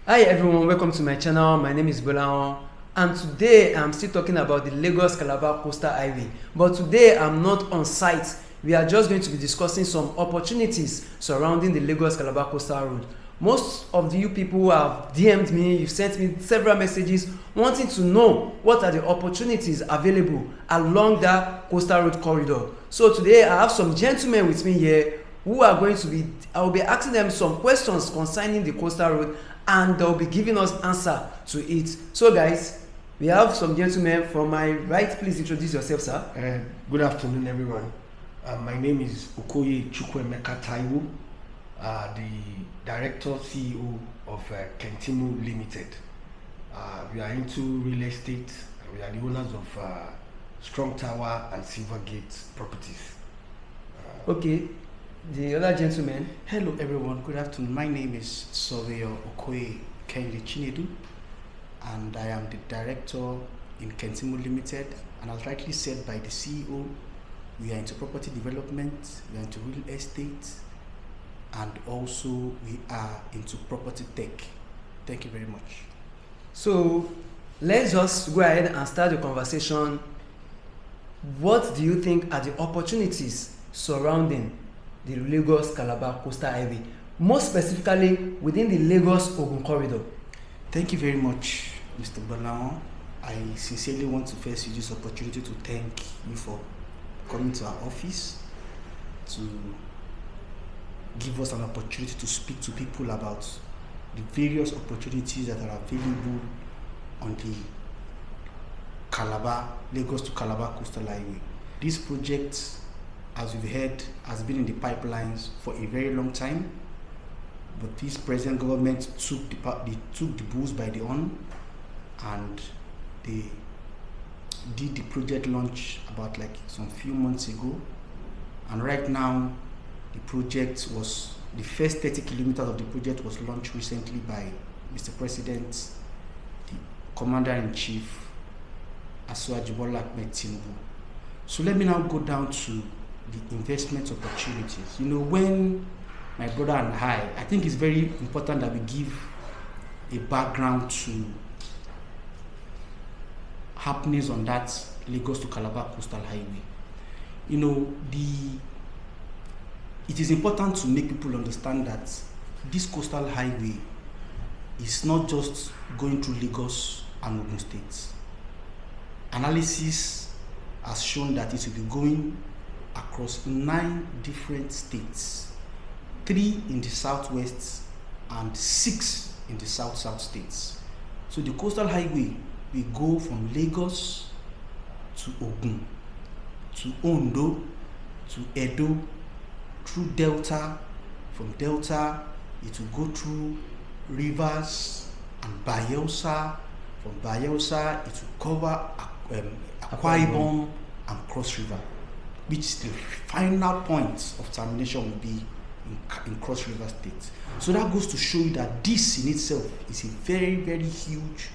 Hi everyone, welcome to my channel. My name is Bolaon, and today I'm still talking about the Lagos-Calabar Coastal Highway. But today I'm not on site. We are just going to be discussing some opportunities surrounding the Lagos-Calabar Coastal Road. Most of you people who have DM'd me, you've sent me several messages wanting to know what are the opportunities available along that coastal road corridor. So today I have some gentlemen with me here who are going to be, I will be asking them some questions concerning the coastal road, and they'll be giving us answer to it. So guys, we have some gentlemen from my right. Please introduce yourself, sir. Good afternoon, everyone. My name is Okoye Chukwemeka Taiwo, the Director CEO of Kentimu Limited. We are into real estate. We are the owners of Strong Tower and Silvergate properties. Okay, the other gentleman. Hello everyone, good afternoon. My name is Surveyor Okoye Kendi Chinedu, and I am the Director in Kentimu Limited. And as rightly said by the CEO, we are into property development, we are into real estate, and also we are into property tech. Thank you very much. So let's just go ahead and start the conversation. What do you think are the opportunities surrounding the Lagos-Calabar Coastal Highway, more specifically within the Lagos-Ogun corridor? Thank you very much, Mr. Bolaon. I sincerely want to first use this opportunity to thank you for coming to our office to give us an opportunity to speak to people about the various opportunities that are available on the Lagos to Calabar Coastal Highway. This project, as we've heard, has been in the pipelines for a very long time, but this present government took the bulls by the horn, and they did the project launch about like some few months ago. And right now, the first 30 kilometers of the project was launched recently by Mr. President, the Commander-in-Chief, Asiwaju Bola Ahmed Tinubu. So let me now go down to the investment opportunities. You know, when my brother and I think it's very important that we give a background to happenings on that Lagos to Calabar Coastal Highway. You know, it is important to make people understand that this coastal highway is not just going through Lagos and Ogun states. Analysis has shown that it will be going across 9 different states, 3 in the southwest and 6 in the south states. So the coastal highway will go from Lagos to Ogun, to Ondo, to Edo, through Delta. From Delta, it will go through rivers and Bayelsa. From Bayelsa, it will cover Akwa Ibom and Cross River, which the final point of termination will be in Cross River State. So that goes to show you that this in itself is a very, very huge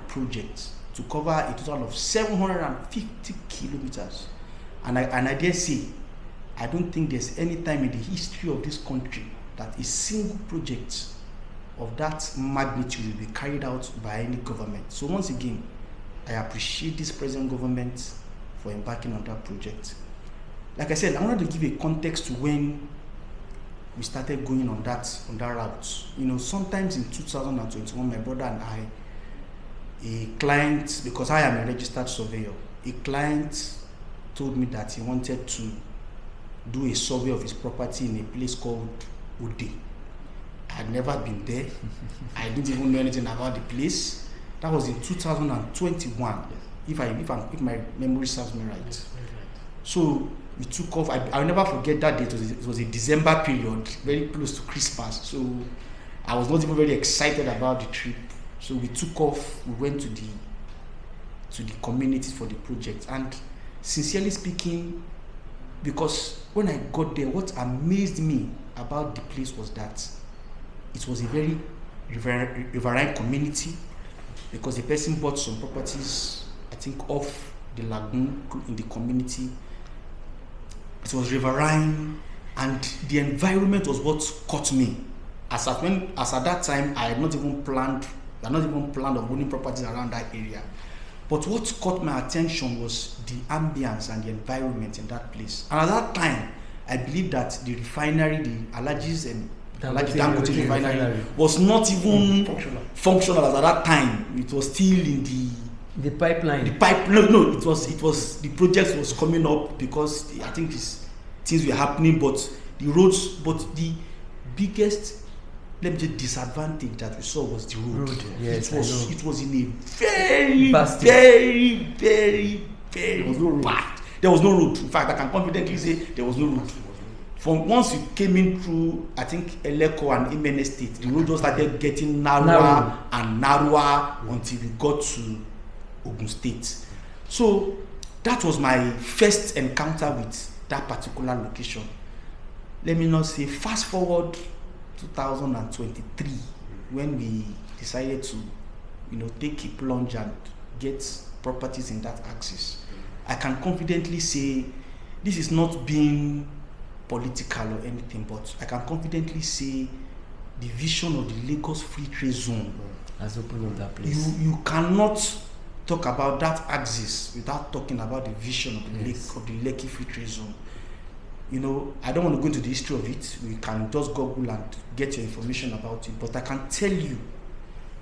project to cover a total of 750 kilometers. And I dare say, I don't think there's any time in the history of this country that a single project of that magnitude will be carried out by any government. So once again, I appreciate this present government for embarking on that project. Like I said, I wanted to give a context to when we started going on that route. You know, sometimes in 2021, my brother and I, a client, because I am a registered surveyor, a client told me that he wanted to do a survey of his property in a place called Ode. I had never been there. I didn't even know anything about the place. That was in 2021, if my memory serves me right. So we took off. I'll never forget that day. It was a December period, very close to Christmas. So I was not even very excited about the trip. So we took off. We went to the community for the project. And sincerely speaking, because when I got there, what amazed me about the place was that it was a very riverine community, because the person bought some properties, I think, off the lagoon in the community. It was riverine, and the environment was what caught me. as at that time, I had not even planned of owning properties around that area. But what caught my attention was the ambience and the environment in that place. And at that time, I believe that the refinery, the Alhaji's and Dangote refinery was not even functional as at that time. It was still in the pipeline. No, it was the project was coming up because I think things were happening, but the roads, but the biggest, let me say, disadvantage that we saw was the road. Yes, it was in a very bad. There was no road. In fact, I can confidently say there was no road. From once you came in through, I think, Eleko and Imene State, the road just started getting narrower and narrower until we got to Ogun State. So that was my first encounter with that particular location. Let me not say fast forward 2023 when we decided to, take a plunge and get properties in that axis. I can confidently say this is not being political or anything, but I can confidently say the vision of the Lagos Free Trade Zone has opened up that place. You cannot talk about that axis without talking about the vision of the Lekki Free Trade Zone. I don't want to go into the history of it. We can just Google and get your information about it. But I can tell you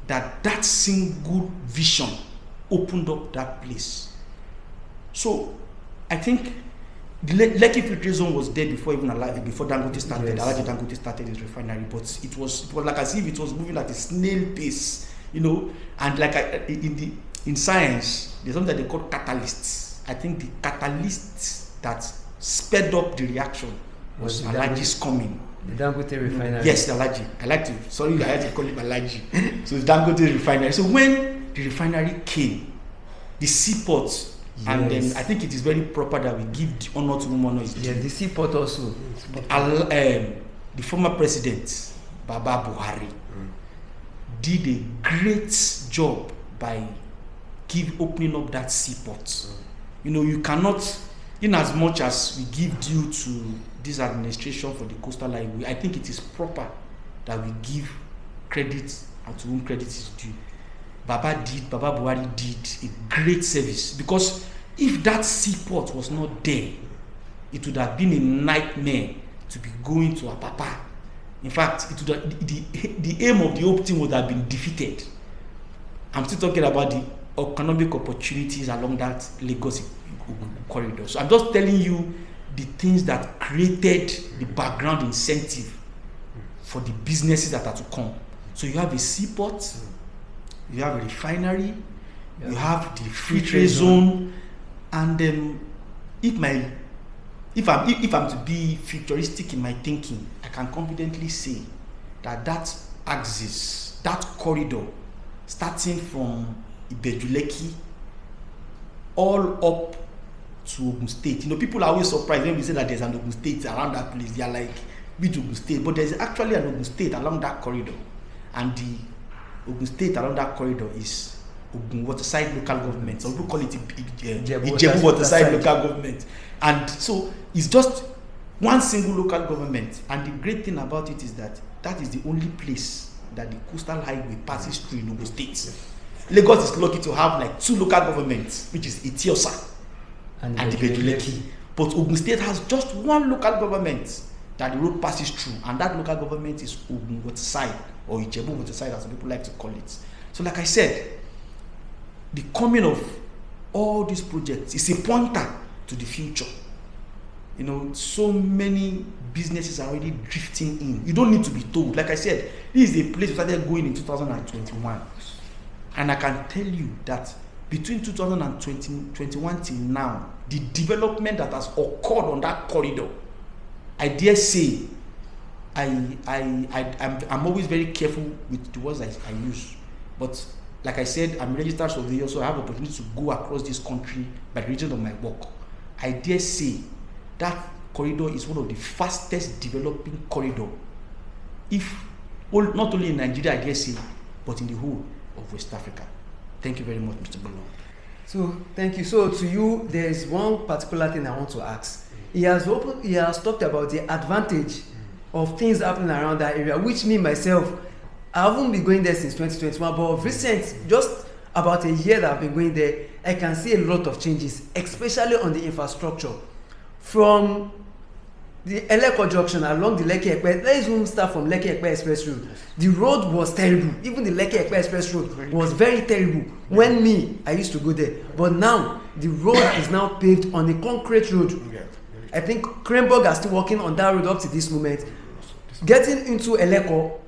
that single vision opened up that place. So I think the Lekki Free Trade Zone was there before Dangote started. Alhaji Dangote started his refinery, but it was like as if it was moving at a snail pace, And like in science, there's something that they call catalysts. I think the catalyst that sped up the reaction was Alhaji's coming. The Dangote refinery. Yes, the Alhaji. I like to call him Alhaji. So it's Dangote refinery. So when the refinery came, the seaport. Yes. And then I think it is very proper that we give the honor to whom honor is due. Yeah, the seaport also. The former president, Baba Buhari, did a great job by opening up that seaport. You cannot, in as much as we give due to this administration for the coastal highway, I think it is proper that we give credit and to whom credit is due. Baba Buhari did a great service, because if that seaport was not there, it would have been a nightmare to be going to Apapa. In fact, the aim of the whole thing would have been defeated. I'm still talking about the economic opportunities along that Lagos corridor. So I'm just telling you the things that created the background incentive for the businesses that are to come. So you have a seaport, you have a refinery, you have the free trade zone, and if I'm to be futuristic in my thinking, I can confidently say that axis, that corridor, starting from Ibeju Lekki all up to Ogun State. People are always surprised when we say that there's an Ogun State around that place. They are like, which Ogun State? But there's actually an Ogun State along that corridor, and the Ogun State along that corridor is Ogun Waterside Local Government. Some people call it Ijebu Waterside Local Government. And so it's just one single local government. And the great thing about it is that is the only place that the coastal highway passes through in Ogun State. Lagos is lucky to have like two local governments, which is Etiosa and Ibeju Lekki. But Ogun State has just one local government that the road passes through, and that local government is Ogun Waterside, or Ijebu Waterside, as some people like to call it. So like I said, the coming of all these projects is a pointer to the future. So many businesses are already drifting in. You don't need to be told. Like I said, this is a place we started going in 2021. And I can tell you that between 2021 till now, the development that has occurred on that corridor, I dare say, I'm always very careful with the words I use. But like I said, I'm a registered surveyor, so I have the opportunity to go across this country by the region of my work. I dare say that corridor is one of the fastest developing corridor, not only in Nigeria, I dare say, but in the whole of West Africa. Thank you very much, Mr. Bolo. So thank you. So to you, there is one particular thing I want to ask. He has talked about the advantage of things happening around that area, which me myself, I haven't been going there since 2021, but of recent, just about a year that I've been going there, I can see a lot of changes, especially on the infrastructure. From the Eleko junction along the Lekki-Epe, let's even start from Lekki-Epe Express Road. The road was terrible. Even the Lekki-Epe Express Road was very terrible when I used to go there. But now, the road is now paved on a concrete road. I think Cranberg are still working on that road up to this moment. Getting into Eleko,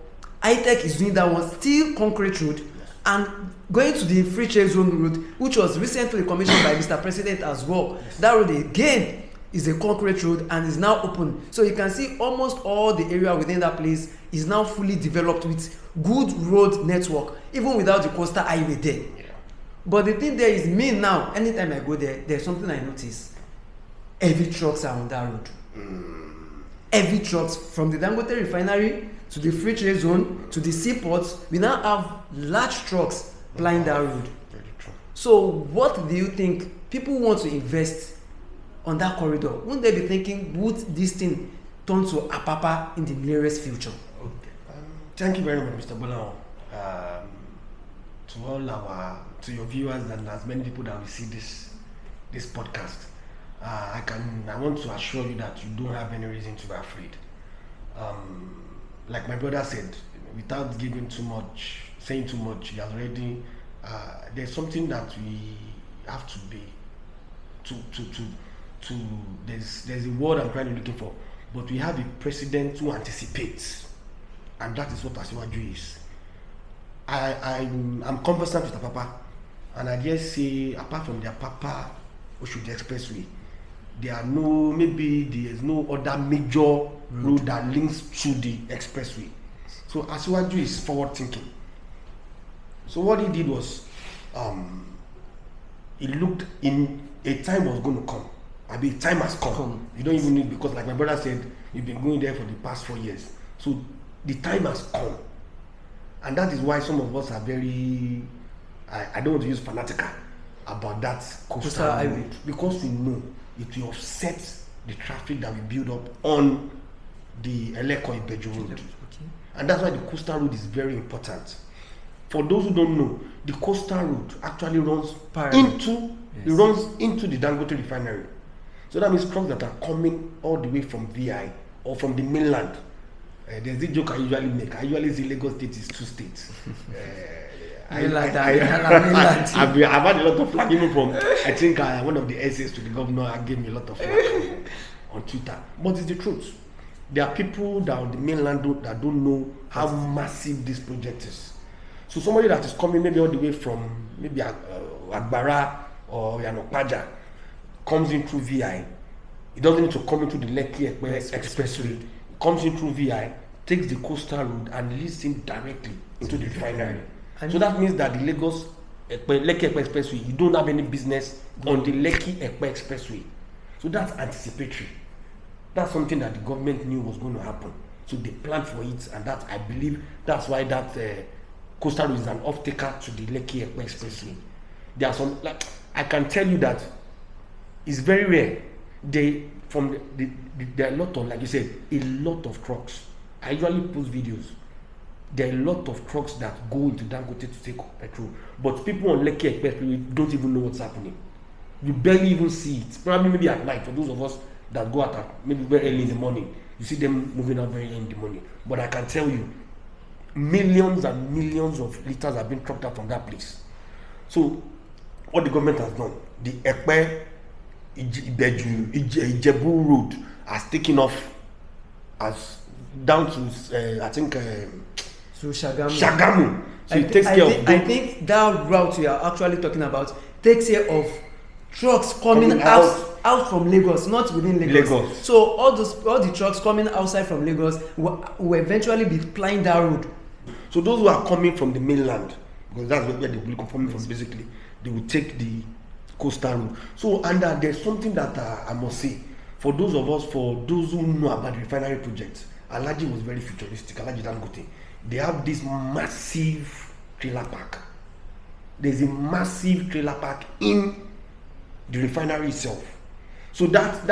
ITEC is doing that one, still concrete road. And going to the free trade zone road, which was recently commissioned by Mr. President as well. That road again is a concrete road and is now open. So you can see almost all the area within that place is now fully developed with good road network, even without the coastal highway there. But the thing there is, me now, anytime I go there, there's something I notice. Heavy trucks are on that road. Heavy trucks from the Dangote refinery to the free trade zone to the seaports. We now have large trucks plying that road. So what do you think people want to invest on that corridor? Wouldn't they be thinking, would this thing turn to Apapa in the nearest future? Okay. Thank you very much, Mr. Bolao. To your viewers and as many people that will see this podcast, I want to assure you that you don't have any reason to be afraid. Like my brother said, without saying too much, he has already. There's something that we have to be there's a word I'm trying to looking for, but we have a president who anticipates, and that is what Asiwaju is. I'm conversant with Apapa, and I just say, apart from the Apapa Oshodi Expressway, there's no other major road that links to the expressway. So Asiwaju is forward thinking. So what he did was, he looked in, a time was going to come. Time has come. You don't even need, because like my brother said, you've been going there for the past 4 years. So the time has come. And that is why some of us are very, I don't want to use fanatical about that coastal highway, because we know it will offset the traffic that we build up on the Ibeju road. Okay. And that's why the coastal road is very important. For those who don't know, the coastal road actually runs into the Dangote refinery. So that means trucks that are coming all the way from VI or from the mainland. There's a joke I usually make. I usually say Lagos State is 2 states. I've had a lot of flack even from, I think one of the essays to the governor gave me a lot of flack on Twitter. But it's the truth. There are people that on the mainland that don't know how massive this project is. So somebody that is coming maybe all the way from maybe Agbara or Yanopaja comes in through VI. It doesn't need to come into the Lekki Expressway. It comes in through VI, takes the coastal road and leads him directly into the refinery. So that means that the Lekki Expressway, you don't have any business on the Lekki Expressway. So that's anticipatory. That's something that the government knew was going to happen. So they planned for it, and that, I believe, that's why that coastal road is an off-taker to the Lekki Expressway. There are some, like, I can tell you that it's very rare. There are a lot of, like you said, a lot of trucks. I usually post videos. There are a lot of trucks that go into Dangote to take petrol, but people on Lekki Expressway don't even know what's happening. You barely even see it. Probably maybe at night, for those of us that go out at maybe very early in the morning, you see them moving out very early in the morning. But I can tell you, millions and millions of liters have been trucked out from that place. So what the government has done, the Ijebu road has taken off as down to I think to Shagamu. So it takes care of. I think that route you are actually talking about takes care of trucks coming out from Lagos, not within Lagos. So all the trucks coming outside from Lagos will eventually be plying that road. So those who are coming from the mainland, because that's where they will be coming from, basically, they will take the coastal road. So, and there's something that I must say, for those who know about the refinery project, Alhaji was very futuristic. Alhaji Dangote, they have this massive trailer park. There's a massive trailer park in the refinery itself. So that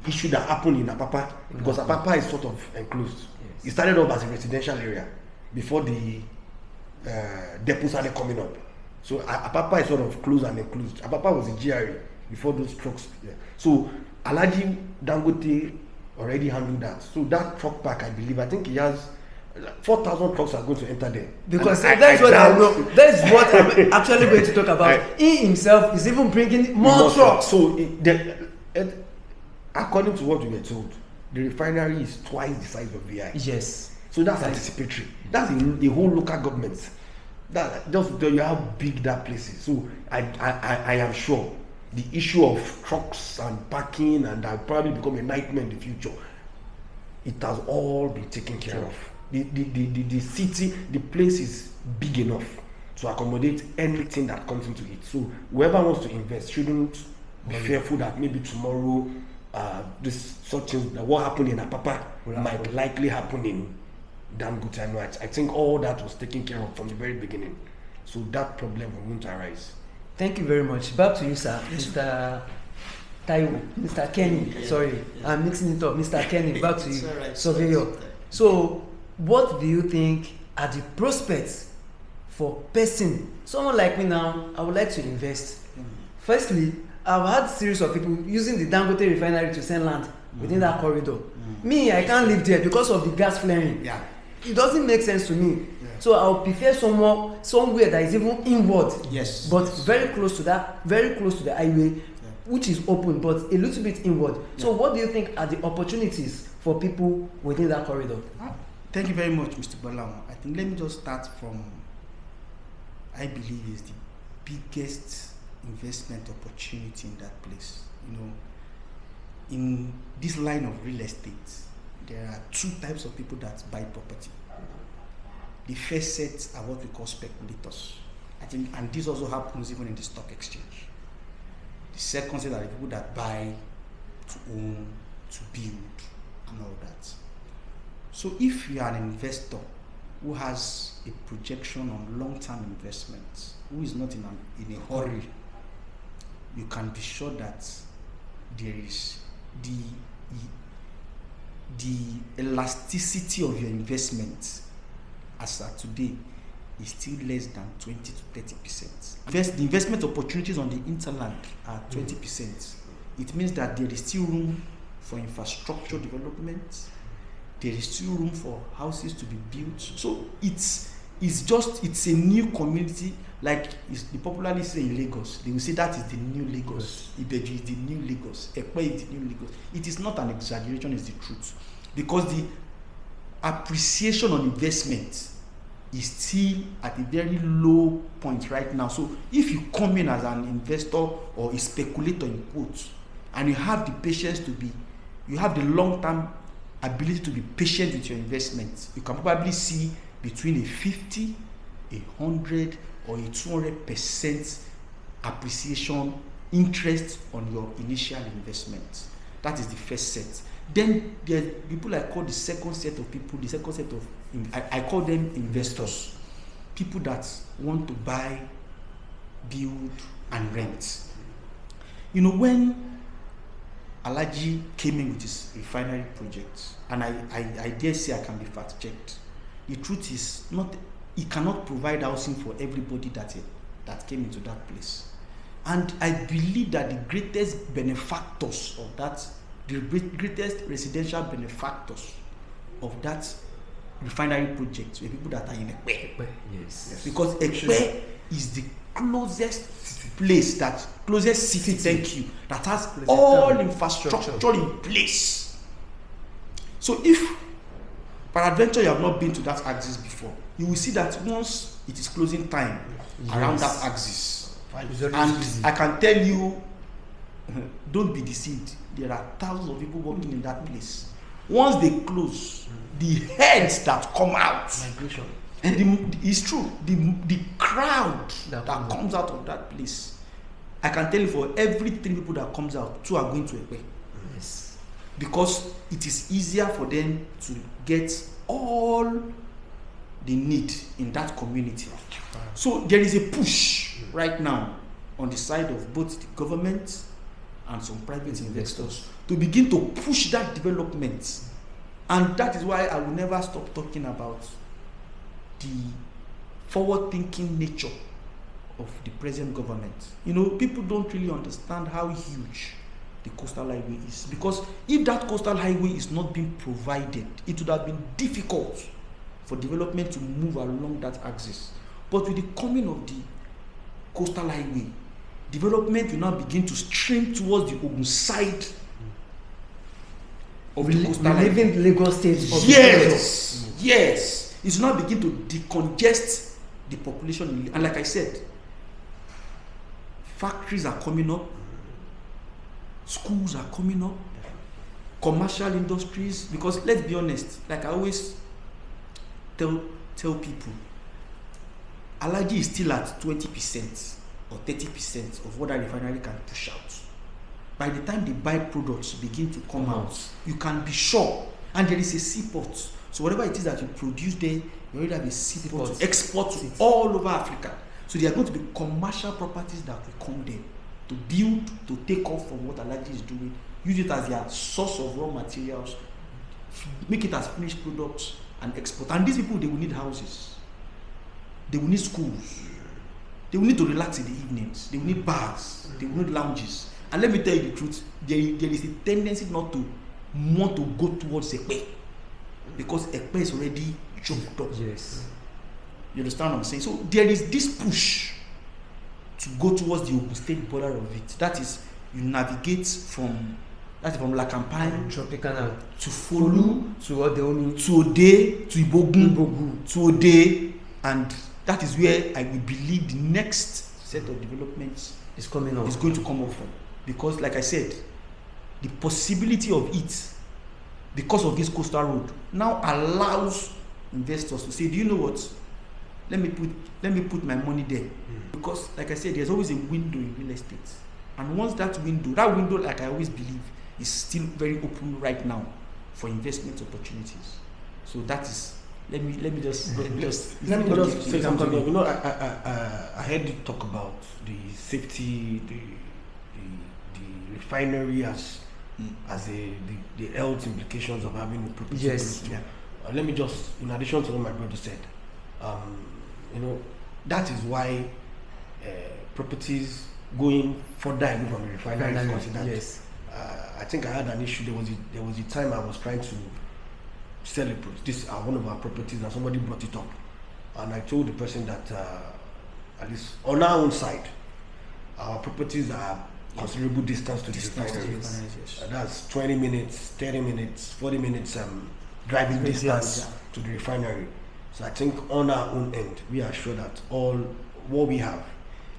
issue that happened in Apapa, because Apapa is sort of enclosed. Yes. It started off as a residential area before the depots started coming up. So Apapa is sort of closed and enclosed. Apapa was a GRA before those trucks. Yeah. So Alhaji Dangote already handled that. So that truck park, I believe, I think he has 4,000 trucks are going to enter there. Because that's what I know. That's what I'm actually going to talk about. He himself is even bringing more trucks. So, according to what we were told, the refinery is twice the size of VI. Yes. So that's anticipatory. That's the whole local government. That just tell you how big that place is. So I am sure the issue of trucks and parking and that will probably become a nightmare in the future. It has all been taken care of. The city, the place is big enough to accommodate anything that comes into it. So whoever wants to invest shouldn't be fearful that maybe tomorrow this such thing that what happened in Apapa might likely happen in Dangote. I think all that was taken care of from the very beginning. So that problem won't arise. Thank you very much. Back to you, sir. Mr. Taiwo, Mr. Kenny, sorry, I'm mixing it up. Mr. Kenny, back to you, surveyor. So, what do you think are the prospects for person, someone like me now, I would like to invest? Firstly, I've had a series of people using the Dangote refinery to send land within that corridor. Me, I can't live there because of the gas flaring. Yeah. It doesn't make sense to me. So I would prefer somewhere that is even inward, but very close to the highway, which is open, but a little bit inward. So what do you think are the opportunities for people within that corridor? Thank you very much, Mr. Bolamo. I think let me just start from, I believe is the biggest investment opportunity in that place. You know, in this line of real estate, there are two types of people that buy property. The first set are what we call speculators. I think, and this also happens even in the stock exchange. The second set are the people that buy to own, to build, and all that. So if you are an investor who has a projection on long-term investments, who is not in a hurry, you can be sure that there is the elasticity of your investment as at today is still less than 20 to 30%. The investment opportunities on the interland are 20%. It means that there is still room for infrastructure development. There is still room for houses to be built. So it's a new community, like they popularly say in Lagos. They will say that is the new Lagos. Ibeju is the new Lagos. Ekpe is the new Lagos. It is not an exaggeration, it's the truth. Because the appreciation on investment is still at a very low point right now. So if you come in as an investor or a speculator in quotes, and you have the patience you have the long-term ability to be patient with your investments, you can probably see between a 50, 100, or a 200% appreciation interest on your initial investment. That is the first set. Then there are people I call the second set of people, I call them investors. People that want to buy, build, and rent. You know, when Alhaji came in with his refinery project, and I dare say I can be fact-checked, the truth is he cannot provide housing for everybody that came into that place. And I believe that the greatest benefactors of that, the greatest residential benefactors of that refinery project were people that are in Ekpe. Yes. Because Ekpe is the closest city, thank you, that has all infrastructure in place. So if peradventure you have not been to that axis before, you will see that once it is closing time around that axis, and I can tell you, don't be deceived, there are thousands of people working in that place. Once they close, the heads that come out, migration. It's true, the crowd that comes out of that place, I can tell you for every 3 people that comes out, 2 are going to Ekpe. Yes. Because it is easier for them to get all they need in that community. So there is a push right now on the side of both the government and some private investors to begin to push that development. And that is why I will never stop talking about the forward-thinking nature of the present government. You know, people don't really understand how huge the coastal highway is, because if that coastal highway is not being provided, it would have been difficult for development to move along that axis. But with the coming of the coastal highway, development will now begin to stream towards the Ogun side of the coastal highway. Leaving Lagos State. Yes. It will now begin to decongest the population. And like I said, factories are coming up, schools are coming up, commercial industries, because let's be honest, like I always tell people, Alaji is still at 20% or 30% of what a refinery can push out. By the time the byproducts begin to come out, you can be sure, and there is a seaport. So whatever it is that you produce there, you already have a seaport to export to all over Africa. So there are going to be commercial properties that will come there to build, to take off from what Alaji is doing, use it as their source of raw materials, make it as finished products, and export. And these people, they will need houses, they will need schools, they will need to relax in the evenings, they will need bars, they will need lounges. And let me tell you the truth, there is a tendency not to want to go towards Ekpe, because Ekpe is already choked up. Yes. You understand what I'm saying? So there is this push to go towards the Ogun State border of it. That is, you navigate from Lakampine Tropicana to Folu, to Ode-Omi, to Ode, to Igbogun, to Ode, and that is where I will believe the next set of developments is coming up. Is going to come up from. Because like I said, the possibility of it, because of this coastal road, now allows investors to say, do you know what? Let me put my money there. Because like I said, there's always a window in real estate. And once that window, like I always believe, is still very open right now for investment opportunities. So that is, let me just say something. You know, I heard you talk about the safety, the refinery as the health implications of having the property. Yes. Yeah. Let me just, in addition to what my brother said, you know, that is why properties going further away from the refinery is considered. Yes. I think I had an issue. There was a time I was trying to sell this one of our properties, and somebody brought it up, and I told the person that at least on our own side, our properties are considerable distance to the refinery. Yes. That's 20 minutes, 30 minutes, 40 minutes driving distance to the refinery. So I think on our own end, we are sure that all what we have,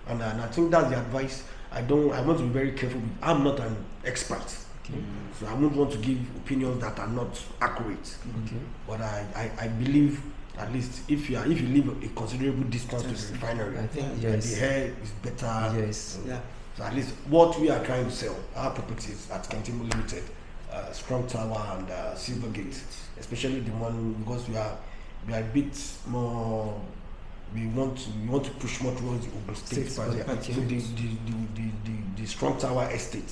and I think that's the advice. I want to be very careful with. I'm not an expert, so I won't want to give opinions that are not accurate. But I believe, at least if you live a considerable distance to the refinery, I think the air is better. Yes. Yeah. So at least what we are trying to sell, our properties at Kentimu Limited, Strong Tower and Silvergate, especially the one, because we are a bit more. We want to push more towards the Ogun State. So the Strong Tower estate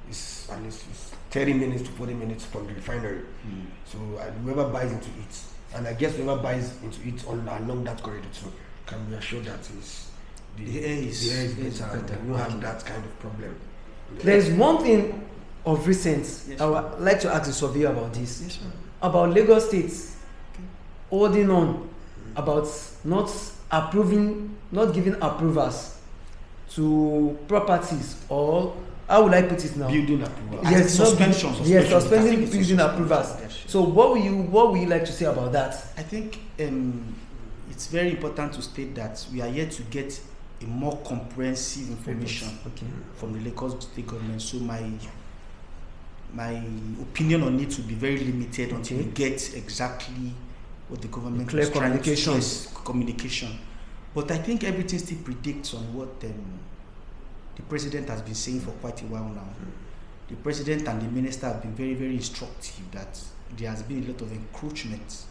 is at least 30 minutes to 40 minutes from the refinery. So whoever buys into it, and I guess whoever buys into it along that corridor too, can be assured that the air is better. You don't have that kind of problem. There's one thing of recent I would like to ask the surveyor about this. Yes, about Lagos State holding on about not giving approvals to properties, or how would I put it now? Building approvals. Yes, suspending building suspension. approvals. So what will you like to say about that? I think it's very important to state that we are yet to get a more comprehensive information from the Lagos State government. So my opinion on it will be very limited until we get exactly what the government clear is trying communication. Communication. But I think everything still predicts on what the president has been saying for quite a while now. The president and the minister have been very, very instructive that there has been a lot of encroachment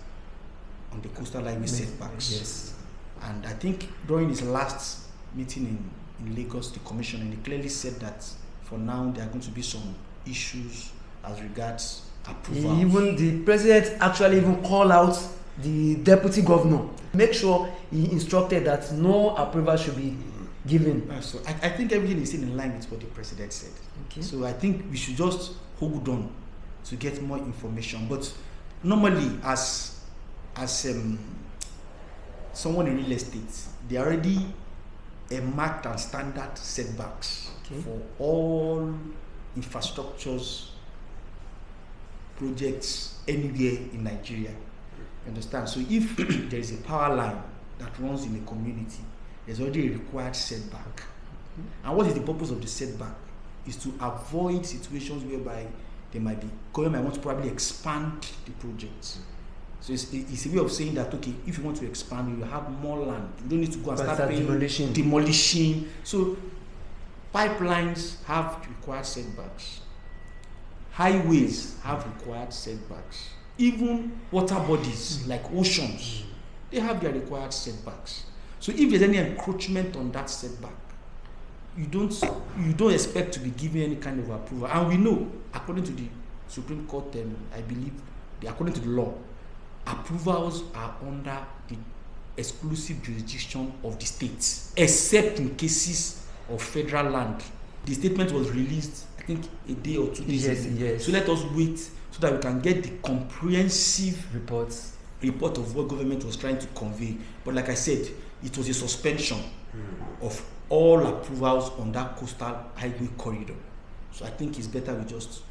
on the coastal highway setbacks. Yes. And I think during his last meeting in Lagos, the commission, and he clearly said that for now there are going to be some issues as regards approval. Even the president actually even called out the deputy governor, make sure he instructed that no approval should be given. So I think everything is in line with what the president said. Okay. So I think we should just hold on to get more information. But normally, as someone in real estate, there are already a marked and standard setbacks for all infrastructures projects anywhere in Nigeria. You understand? So if there is a power line that runs in a community, there's already a required setback. And what is the purpose of the setback? Is to avoid situations whereby government might want to probably expand the project. So it's a way of saying that, okay, if you want to expand, you will have more land. You don't need to go and start paying demolition. So pipelines have required setbacks. Highways have required setbacks. Even water bodies like oceans, they have their required setbacks. So if there's any encroachment on that setback, you don't expect to be given any kind of approval. And we know, according to the Supreme Court, I believe, according to the law, approvals are under the exclusive jurisdiction of the states, except in cases of federal land. The statement was released, I think, a day or 2 days ago. Yes. So let us wait so that we can get the comprehensive report of what government was trying to convey. But like I said, it was a suspension of all approvals on that coastal highway corridor. So I think it's better we just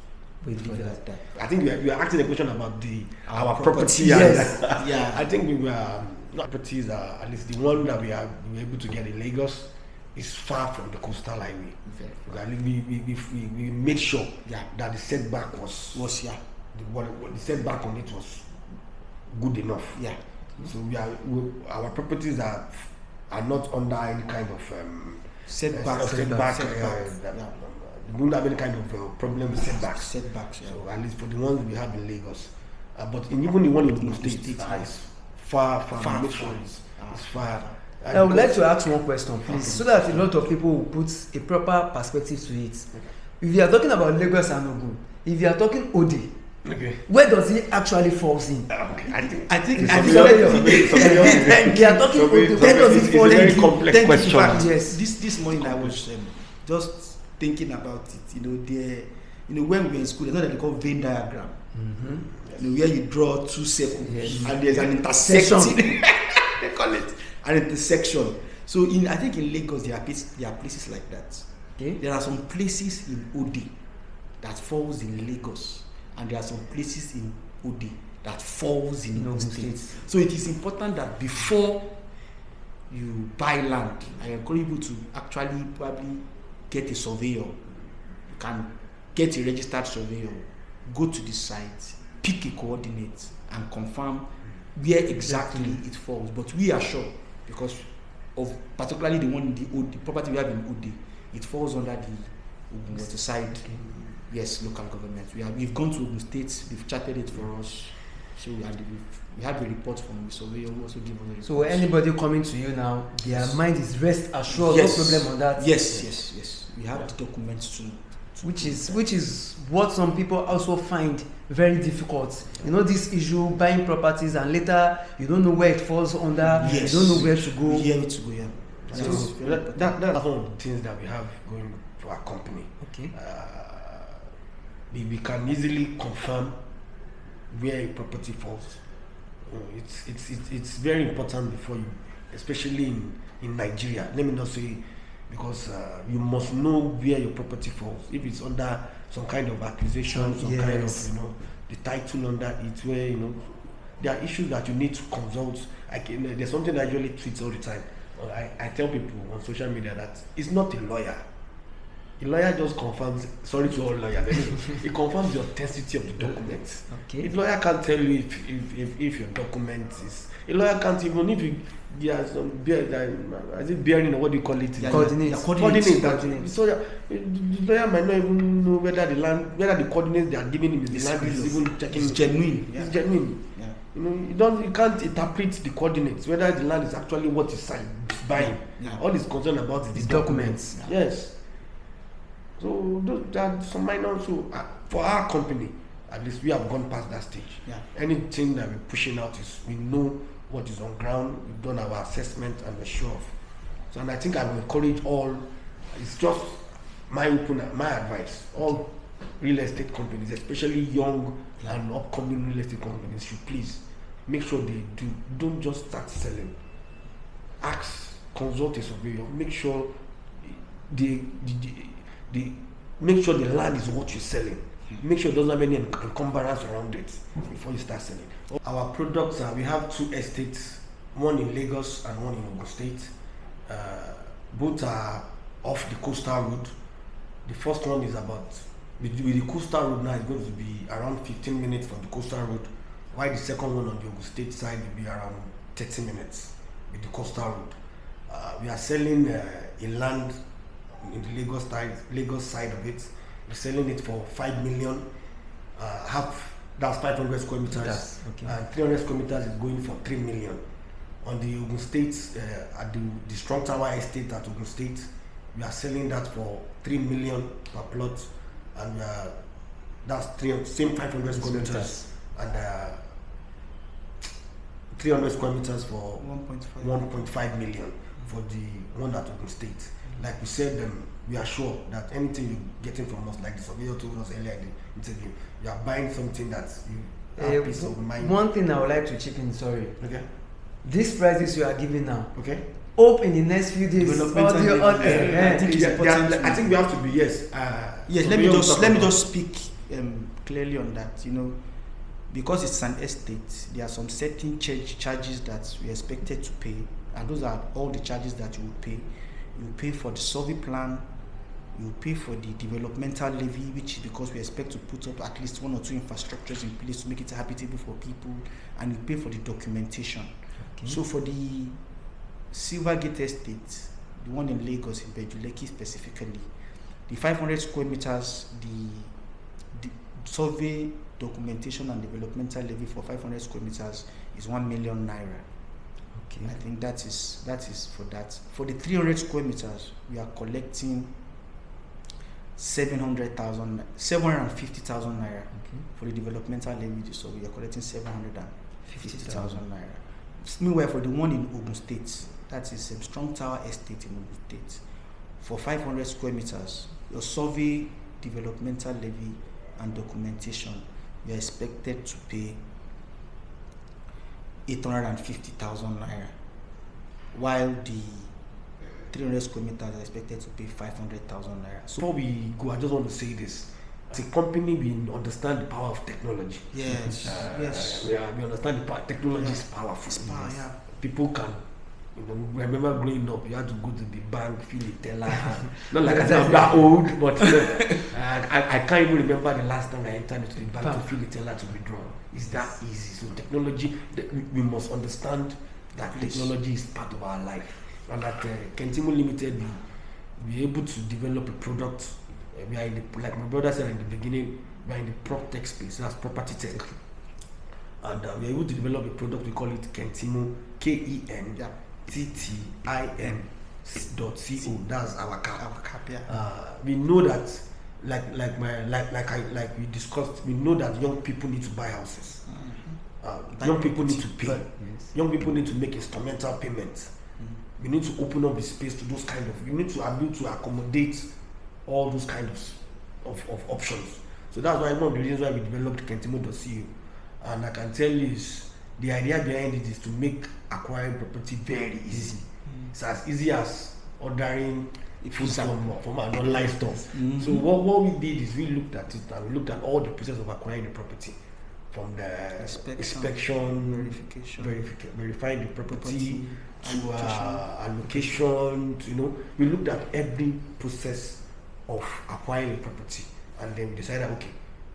wait for that. I think you are asking a question about our property. Yes. Yeah. I think we were properties are at least the one that we were able to get in Lagos is far from the coastal highway. We made sure that the setback was the setback on it was good enough. Yeah. So our properties are not under any kind of setback. We don't have any kind of problem with setbacks. So at least for the ones we have in Lagos, but even the one in the state is far from it's far. I would like to ask one question, please, so that a lot of people will put a proper perspective to it. If you are talking about Lagos and Ogun, if you are talking Ode, where does it actually falls in? I think we are talking Ode. Where does it fall in? It's a very complex question. Yes. This morning I was just thinking about it. When we were in school, there's not that they call Venn diagram. Where you draw two circles and there's an intersection. They call it an intersection. So I think in Lagos there are places like that. There are some places in Ode that falls in Lagos, and there are some places in Ode that falls in Ogun State. So it is important that before you buy land, I encourage you to actually probably get a surveyor. You can get a registered surveyor, go to the site, pick a coordinate, and confirm where exactly it falls. But we are sure, because of particularly the one in the property we have in Ode, it falls under the Ogun Water side. Yes, local government. We've gone to Ogun State. They've charted it for us. So we have a report from the surveyor who also gave us a report. So anybody coming to you now, their mind is rest assured. Yes. No problem on that. Yes. We have the documents too. Which is what some people also find very difficult. This issue, buying properties, and later you don't know where it falls under. Yes. You don't know where to go. So that's one of the things that we have going for our company. Okay. We can easily confirm where a property falls. It's very important before you, especially in Nigeria. Let me not say, because you must know where your property falls. If it's under some kind of acquisition, kind of the title under it, where there are issues that you need to consult. There's something I usually tweet all the time. I tell people on social media that it's not a lawyer. A lawyer just confirms, sorry to all lawyers, it confirms the authenticity of the document. Okay. A lawyer can't tell you if your document is, a lawyer can't even if there's some bearing or what do you call it? Coordinates. So the lawyer might not even know whether the coordinates they are giving him is the land is even checking. It's genuine. It's genuine. Yeah. You can't interpret the coordinates whether the land is actually what is buying. Yeah. All is concerned about is the documents. Yeah. Yes. So there are some minor. So for our company, at least we have gone past that stage. Yeah. Anything that we're pushing out is we know what is on ground. We've done our assessment and we're sure of. So, and I think I will encourage all. It's just my advice. All real estate companies, especially young and upcoming real estate companies, should please make sure they don't just start selling. Ask, consult a surveyor. Make sure make sure the land is what you're selling. Make sure it doesn't have any encumbrance around it before you start selling. Our products we have 2 estates, one in Lagos and one in Ogun State. Both are off the coastal road. The first one is about, with the coastal road now, is going to be around 15 minutes from the coastal road, while the second one on the Ogun State side will be around 30 minutes with the coastal road. We are selling a land in the Lagos side of it. We're selling it for 5 million. That's 500 square meters. Okay. And 300 square meters is going for 3 million. On the Ogun State, at the Strong Tower Estate at Ogun State, we are selling that for 3 million per plot, and that's same 500 square meters and 300 square meters for 1.5 million for the one at Ogun State. Like we said, we are sure that anything you're getting from us, like the surveyor told us earlier in the interview, you are buying something that you have peace of mind. One thing I would like to chip in, sorry. Okay. These prices you are giving now. Okay. Hope in the next few days. I think we have to be yes. Let me just speak clearly on that. Because it's an estate, there are some certain charges that we are expected to pay, and those are all the charges that you will pay. You will pay for the survey plan, you will pay for the developmental levy, which is because we expect to put up at least 1 or 2 infrastructures in place to make it habitable for people, and you pay for the documentation. Okay. So for the Silvergate Estate, the one in Lagos, in Ibeju Lekki specifically, the 500 square meters, the survey, documentation and developmental levy for 500 square meters is 1 million naira. Okay. I think that is for that. For the 300 square meters, we are collecting 750,000 naira. Okay. For the developmental levy, so we are collecting 750,000 naira. Meanwhile, for the one in Ogun State, that is a Strong Tower Estate in Ogun State, for 500 square meters, your survey, developmental levy and documentation, you are expected to pay 850,000 naira, while the 300 square meters are expected to pay 500,000 naira. So before we go, I just want to say this. As a company, we understand the power of technology. Yes. Yes. We understand the power. Technology is powerful. It's power, yeah. People can. Remember growing up, you had to go to the bank, fill a teller. Not like I'm that old, but I can't even remember the last time I entered into the bank to fill a teller to withdraw. It's that easy. So technology, we must understand that technology is part of our life, and that Kentimo Limited, we're able to develop a product. We are in the, like my brother said in the beginning, we are in the prop tech space. That's property tech, and we are able to develop a product. We call it Kentimo, KEN. TTIN.co. That's our cap. Yeah. We know that, like we discussed, we know that young people need to buy houses. Mm-hmm. Young people need to pay. Yes. Young people need to make instrumental payments. Mm-hmm. We need to open up the space to those kind of. We need to be able to accommodate all those kinds of options. So that's why one of the reasons why we developed Kentimo.co, and I can tell you is. The idea behind it is to make acquiring property very easy. It's as easy as ordering food from an online store. Mm-hmm. So what we did is we looked at it and we looked at all the process of acquiring the property, from the inspection, verifying the property to allocation. We looked at every process of acquiring the property, and then we decided, okay,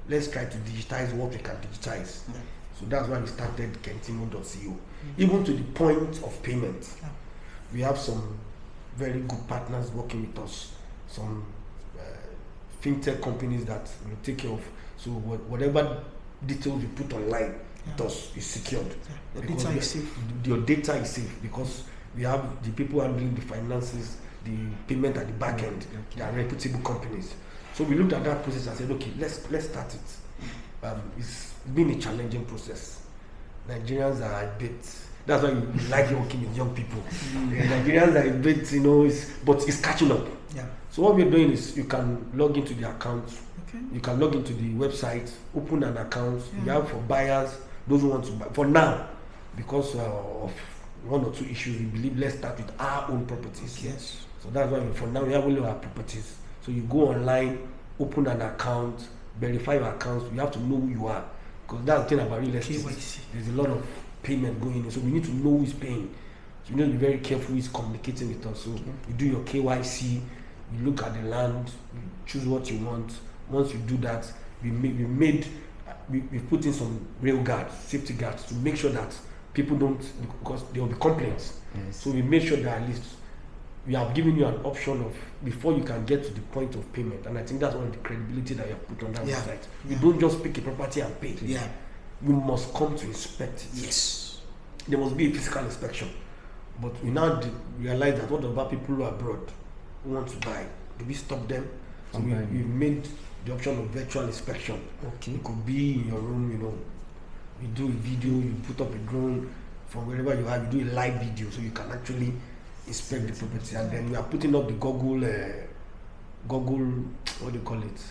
let's try to digitize what we can digitize. Yeah. So that's why we started Kentimo.co. Mm-hmm. Even to the point of payment. Yeah. We have some very good partners working with us, some fintech companies that will take care of. So whatever details you put online, with us is secured. Yeah. Your data is safe. Your data is safe because we have the people handling the finances, the payment at the back end. They are reputable companies. So we looked at that process and said, okay, let's start it. It's been a challenging process. Nigerians are a bit. That's why you like working with young people. Nigerians are a bit, but it's catching up. Yeah. So what we're doing is you can log into the account. Okay. You can log into the website, open an account. You have for buyers, those who want to buy. For now, because of one or two issues, we believe let's start with our own properties. Yes. So that's why for now we have only our properties. So you go online, open an account, verify your accounts. You have to know who you are, because that's the thing about real estate. KYC. There's a lot of payment going in, so we need to know who is paying. So you need to be very careful who is communicating with us. So you do your KYC, you look at the land, you choose what you want. Once you do that, we put in some rail guards, safety guards, to make sure that people don't, because there will be complaints. Yes. So we make sure that at least we have given you an option of before you can get to the point of payment. And I think that's one of the credibility that you have put on that website. You don't just pick a property and pay. Yeah. You must come to inspect it. Yes. There must be a physical inspection. But we now realize that what about people who are abroad who want to buy? Do we stop them? So we made the option of virtual inspection. Okay. It could be in your room, you do a video, you put up a drone from wherever you are, you do a live video so you can actually inspect the property. And then we are putting up the Google, what do you call it?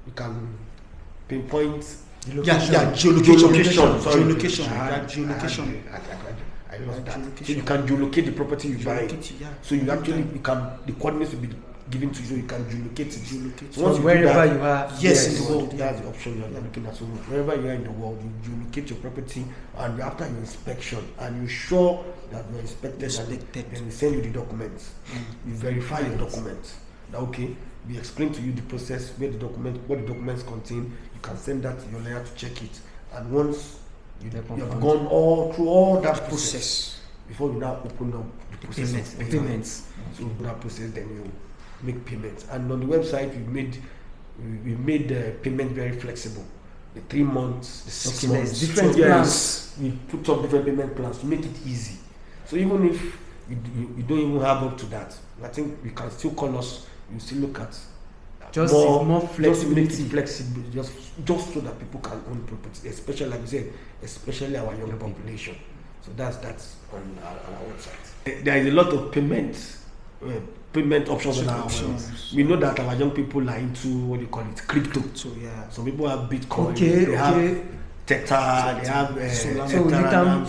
You can pinpoint geolocation. Sorry. Geolocation. I lost that. So you can geolocate the property you buy. So you actually the coordinates will be given to you, so you can geolocate it. So once wherever you are, yes, in the world, that's the option you are looking at. So wherever you are in the world, you geolocate your property, and after your inspection, and you're sure that you're inspected, then we send you the documents. We verify your documents. Okay, we explain to you the process, what the documents contain. You can send that to your lawyer to check it, and once you have gone through all that process before you now open up the process of payments. So that process, then you make payments. And on the website, we made the payment very flexible. The 3 months, the 6 months, different plans. We put up different payment plans to make it easy. So even if you don't even have up to that, I think you can still call us. You still look at just more flexibility. Just make it flexible, just so that people can own property, especially like we said, especially our young population. So that's on our website. There is a lot of payment options on our website. We know that our young people are into crypto. So yeah, some people have Bitcoin. They have Tether. They have Solana.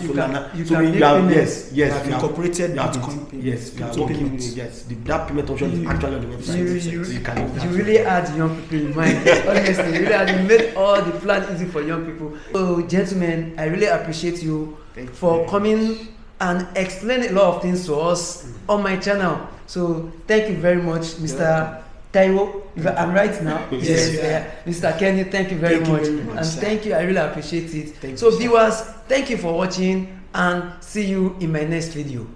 You can make yes, we have incorporated Bitcoin. Yes, we are working. Yes, that payment option is actually on the website. You really had young people in mind. Honestly, you made all the plan easy for young people. So, gentlemen, I really appreciate you for coming and explaining a lot of things to us on my channel. So, thank you very much, Mr. Taiwo. I'm right now. Yes. Mr. Kenny, thank you very much. And thank you, I really appreciate it. So viewers, thank you for watching, and see you in my next video.